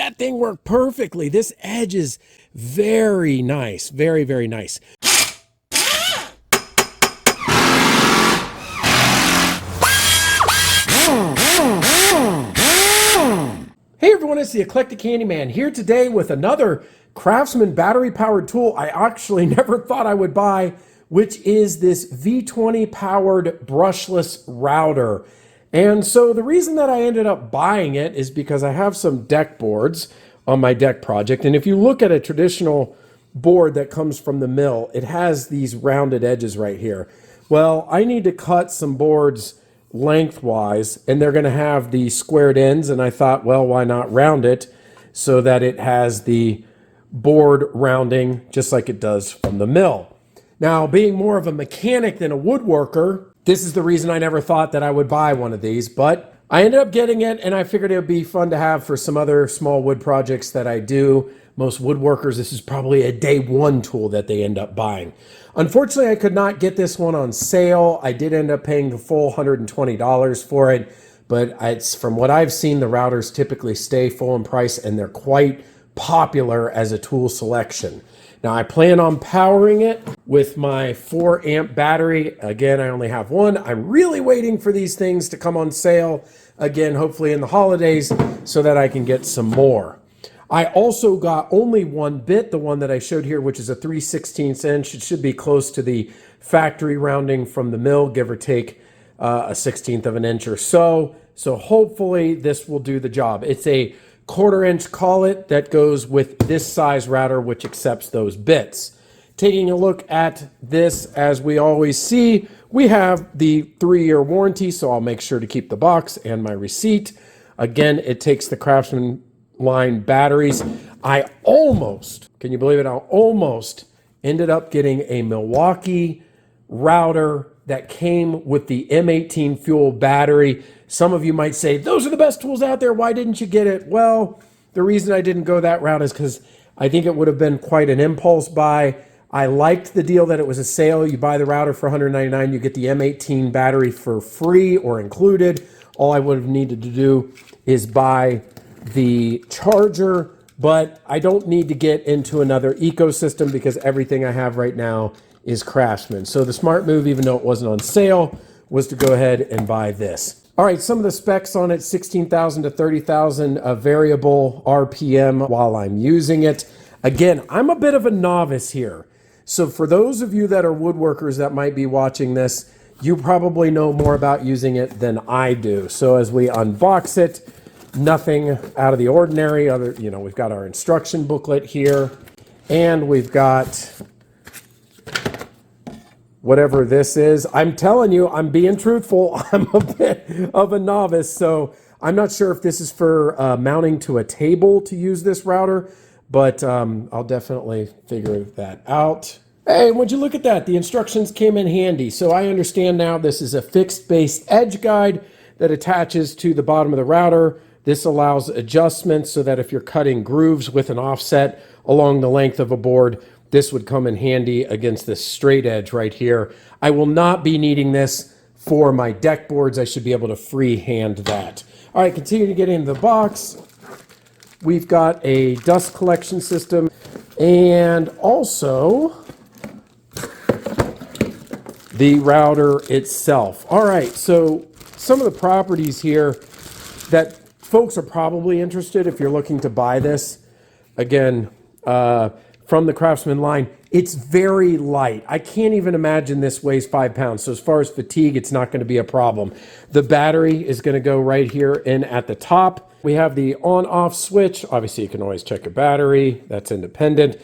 that thing work perfectly. This edge is very nice. Very, very nice. Hey everyone, it's the Eclectic Handyman here today with another Craftsman battery-powered tool I actually never thought I would buy, which is this V20 powered brushless router. And so the reason that I ended up buying it is because I have some deck boards on my deck project. And if you look at a traditional board that comes from the mill, it has these rounded edges right here. Well, I need to cut some boards lengthwise, and they're going to have the squared ends, and I thought, well, why not round it so that it has the board rounding just like it does from the mill. Now, being more of a mechanic than a woodworker, this is the reason I never thought that I would buy one of these, but I ended up getting it, and I figured it would be fun to have for some other small wood projects that I do. Most woodworkers, this is probably a day one tool that they end up buying. Unfortunately, I could not get this one on sale. I did end up paying the full $120 for it, but it's, from what I've seen, the routers typically stay full in price, and they're quite popular as a tool selection. Now, I plan on powering it with my 4 amp battery. Again, I only have one. I'm really waiting for these things to come on sale again, hopefully in the holidays, so that I can get some more. I also got only one bit, the one that I showed here, which is a 3/16 inch. It should be close to the factory rounding from the mill, give or take a 1/16 of an inch or so. So hopefully this will do the job. It's a 1/4 inch collet that goes with this size router, which accepts those bits. Taking a look at this, as we always see, we have the 3-year warranty, so I'll make sure to keep the box and my receipt. Again, it takes the Craftsman line batteries. I almost, can you believe it? I almost ended up getting a Milwaukee router that came with the M18 fuel battery. Some of you might say, those are the best tools out there. Why didn't you get it? Well, the reason I didn't go that route is because I think it would have been quite an impulse buy. I liked the deal that it was a sale. You buy the router for $199, you get the M18 battery for free or included. All I would have needed to do is buy the charger, but I don't need to get into another ecosystem because everything I have right now is Craftsman. So the smart move, even though it wasn't on sale, was to go ahead and buy this. All right, some of the specs on it, 16,000 to 30,000 variable RPM while I'm using it. Again, I'm a bit of a novice here. So for those of you that are woodworkers that might be watching this, you probably know more about using it than I do. So as we unbox it, nothing out of the ordinary. We've got our instruction booklet here, and we've got whatever this is. I'm telling you, I'm being truthful. I'm a bit of a novice, so I'm not sure if this is for mounting to a table to use this router, but I'll definitely figure that out. Hey, would you look at that? The instructions came in handy. So I understand now this is a fixed base edge guide that attaches to the bottom of the router. This allows adjustments so that if you're cutting grooves with an offset along the length of a board, this would come in handy against this straight edge right here. I will not be needing this for my deck boards. I should be able to freehand that. All right, continue to get into the box. We've got a dust collection system and also the router itself. All right, so some of the properties here that folks are probably interested if you're looking to buy this. Again, from the Craftsman line, it's very light. I can't even imagine this weighs 5 pounds. So as far as fatigue, it's not going to be a problem. The battery is going to go right here in at the top. We have the on-off switch. Obviously, you can always check your battery. That's independent.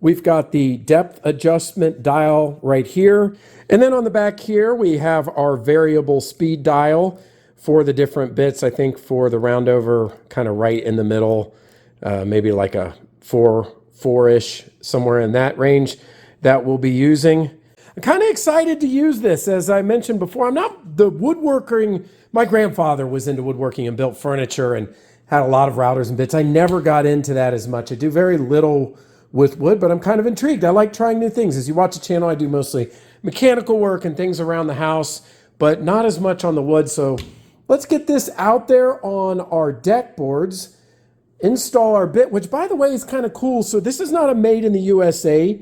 We've got the depth adjustment dial right here. And then on the back here, we have our variable speed dial for the different bits. I think for the roundover, kind of right in the middle, maybe like a 4-ish, somewhere in that range that we'll be using. I'm kind of excited to use this. As I mentioned before, I'm not the woodworking. My grandfather was into woodworking and built furniture and had a lot of routers and bits. I never got into that as much. I do very little with wood, but I'm kind of intrigued. I like trying new things. As you watch the channel, I do mostly mechanical work and things around the house, but not as much on the wood. So let's get this out there on our deck boards install our bit, which by the way is kind of cool. So this is not a made in the USA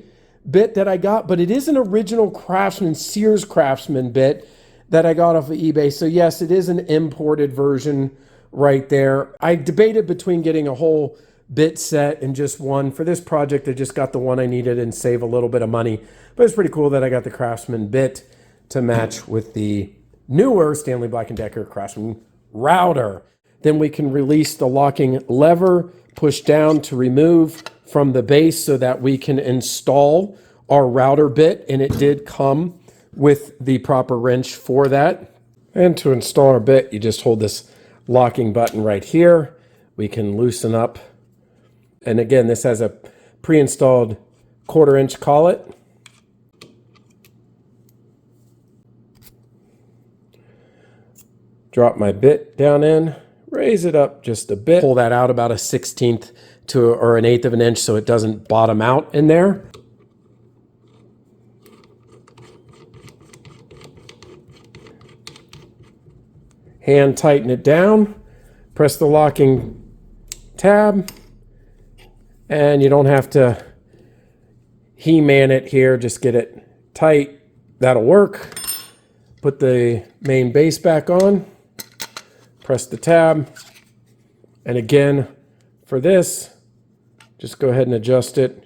bit that I got, but it is an original Craftsman, Sears Craftsman bit that I got off of eBay. So yes, it is an imported version right there. I debated between getting a whole bit set and just one. For this project, I just got the one I needed and save a little bit of money. But it's pretty cool that I got the Craftsman bit to match with the newer Stanley Black & Decker Craftsman router. Then we can release the locking lever, push down to remove from the base so that we can install our router bit. And it did come with the proper wrench for that. And to install our bit, you just hold this locking button right here. We can loosen up. And again, this has a pre-installed 1/4 inch collet. Drop my bit down in, raise it up just a bit, pull that out about a 1/16 or an 1/8 of an inch so it doesn't bottom out in there. Hand tighten it down, press the locking tab, and you don't have to He-Man it here, just get it tight. That'll work. Put the main base back on, press the tab, and again, for this, just go ahead and adjust it.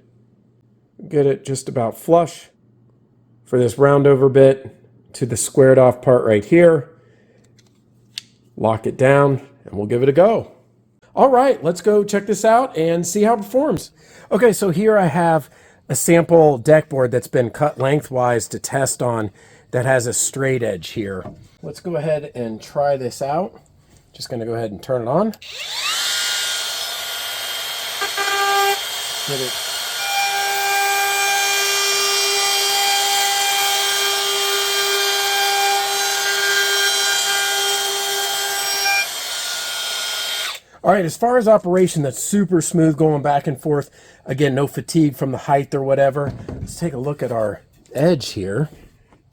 Get it just about flush. For this roundover bit to the squared off part right here, lock it down, and we'll give it a go. All right, let's go check this out and see how it performs. Okay, so here I have a sample deck board that's been cut lengthwise to test on that has a straight edge here. Let's go ahead and try this out. Just gonna go ahead and turn it on. Get it. All right, as far as operation, that's super smooth going back and forth. Again, no fatigue from the height or whatever. Let's take a look at our edge here.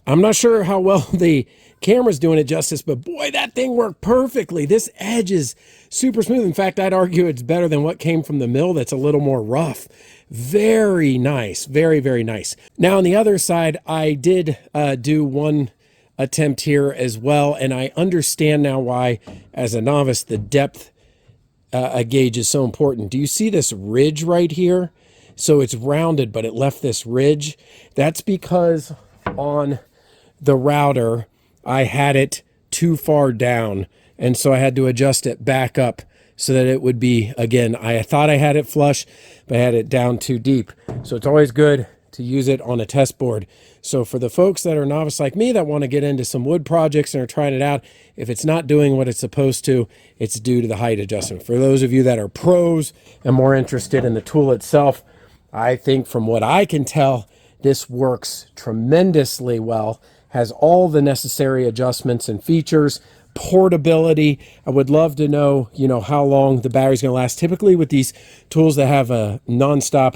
I'm not sure how well the camera's doing it justice, but boy, that thing worked perfectly. This edge is super smooth. In fact, I'd argue it's better than what came from the mill that's a little more rough. Very nice, very, very nice. Now on the other side, I did do one attempt here as well, and I understand now why, as a novice, the depth gauge is so important. Do you see this ridge right here? So it's rounded, but it left this ridge. That's because on the router, I had it too far down. And so I had to adjust it back up so that it would be, again, I thought I had it flush, but I had it down too deep. So it's always good to use it on a test board. So for the folks that are novice like me that want to get into some wood projects and are trying it out, if it's not doing what it's supposed to, it's due to the height adjustment. For those of you that are pros and more interested in the tool itself, I think from what I can tell, this works tremendously well, has all the necessary adjustments and features, portability. I would love to know, how long the battery's going to last. Typically with these tools that have a nonstop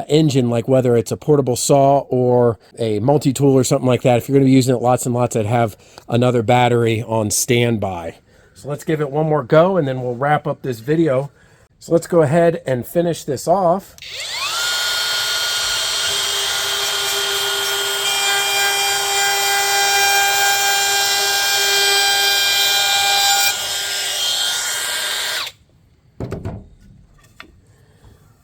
engine, like whether it's a portable saw or a multi-tool or something like that, if you're going to be using it lots and lots, I'd have another battery on standby. So let's give it one more go and then we'll wrap up this video. So let's go ahead and finish this off.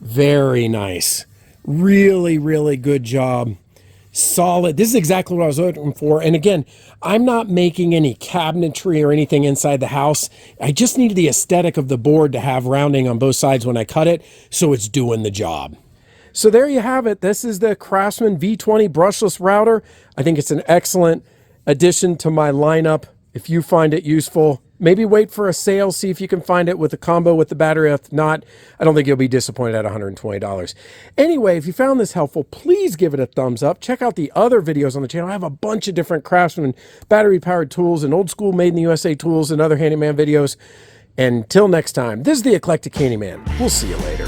Very nice. Really, really good job. Solid. This is exactly what I was looking for. And again, I'm not making any cabinetry or anything inside the house. I just needed the aesthetic of the board to have rounding on both sides when I cut it, so it's doing the job. So there you have it. This is the Craftsman V20 brushless router. I think it's an excellent addition to my lineup. If you find it useful, maybe wait for a sale, see if you can find it with a combo with the battery. If not, I don't think you'll be disappointed at $120. Anyway, if you found this helpful, please give it a thumbs up. Check out the other videos on the channel. I have a bunch of different Craftsman battery-powered tools and old school made in the USA tools and other handyman videos. And until next time, this is the Eclectic Handyman. We'll see you later.